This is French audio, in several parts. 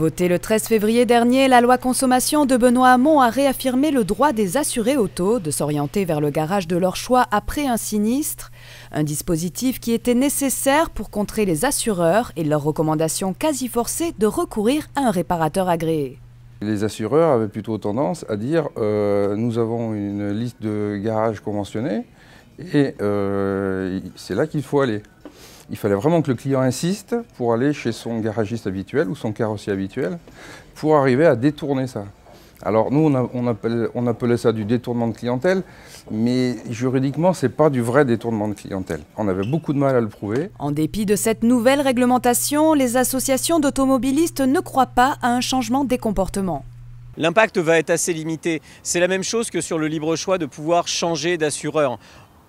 Votée le 13 février dernier, la loi consommation de Benoît Hamon a réaffirmé le droit des assurés auto de s'orienter vers le garage de leur choix après un sinistre. Un dispositif qui était nécessaire pour contrer les assureurs et leur recommandation quasi forcée de recourir à un réparateur agréé. Les assureurs avaient plutôt tendance à dire nous avons une liste de garages conventionnés et c'est là qu'il faut aller. Il fallait vraiment que le client insiste pour aller chez son garagiste habituel ou son carrossier habituel pour arriver à détourner ça. Alors nous, on appelait ça du détournement de clientèle, mais juridiquement, ce n'est pas du vrai détournement de clientèle. On avait beaucoup de mal à le prouver. En dépit de cette nouvelle réglementation, les associations d'automobilistes ne croient pas à un changement des comportements. L'impact va être assez limité. C'est la même chose que sur le libre choix de pouvoir changer d'assureur.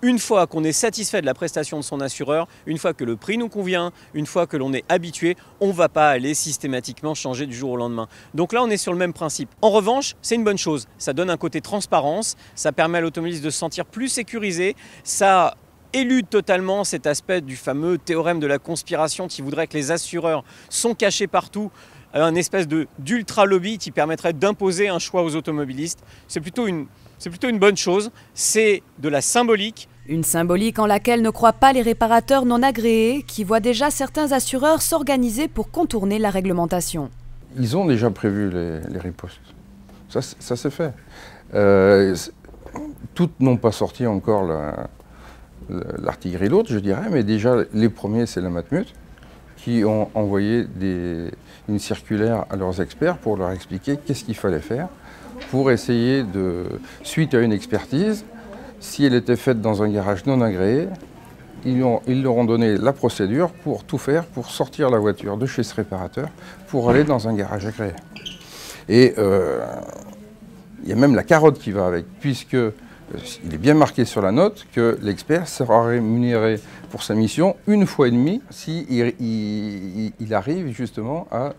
Une fois qu'on est satisfait de la prestation de son assureur, une fois que le prix nous convient, une fois que l'on est habitué, on ne va pas aller systématiquement changer du jour au lendemain. Donc là, on est sur le même principe. En revanche, c'est une bonne chose. Ça donne un côté transparence, ça permet à l'automobiliste de se sentir plus sécurisé, ça élude totalement cet aspect du fameux théorème de la conspiration qui voudrait que les assureurs sont cachés partout, un espèce d'ultra lobby qui permettrait d'imposer un choix aux automobilistes. C'est plutôt une bonne chose, c'est de la symbolique. Une symbolique en laquelle ne croient pas les réparateurs non agréés qui voient déjà certains assureurs s'organiser pour contourner la réglementation. Ils ont déjà prévu les ripostes. Ça c'est fait. Toutes n'ont pas sorti encore l'artillerie lourde, je dirais, mais déjà les premiers, c'est la Matmut, qui ont envoyé une circulaire à leurs experts pour leur expliquer qu'est-ce qu'il fallait faire pour essayer suite à une expertise, si elle était faite dans un garage non agréé, ils leur ont donné la procédure pour tout faire, pour sortir la voiture de chez ce réparateur, pour aller dans un garage agréé. Et il y a même la carotte qui va avec, puisque il est bien marqué sur la note que l'expert sera rémunéré pour sa mission 1,5 fois s'il arrive justement à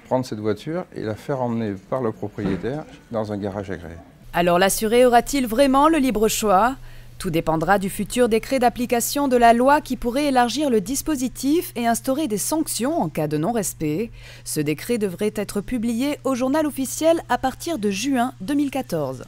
prendre cette voiture et la faire emmener par le propriétaire dans un garage agréé. Alors l'assuré aura-t-il vraiment le libre choix? Tout dépendra du futur décret d'application de la loi qui pourrait élargir le dispositif et instaurer des sanctions en cas de non-respect. Ce décret devrait être publié au journal officiel à partir de juin 2014.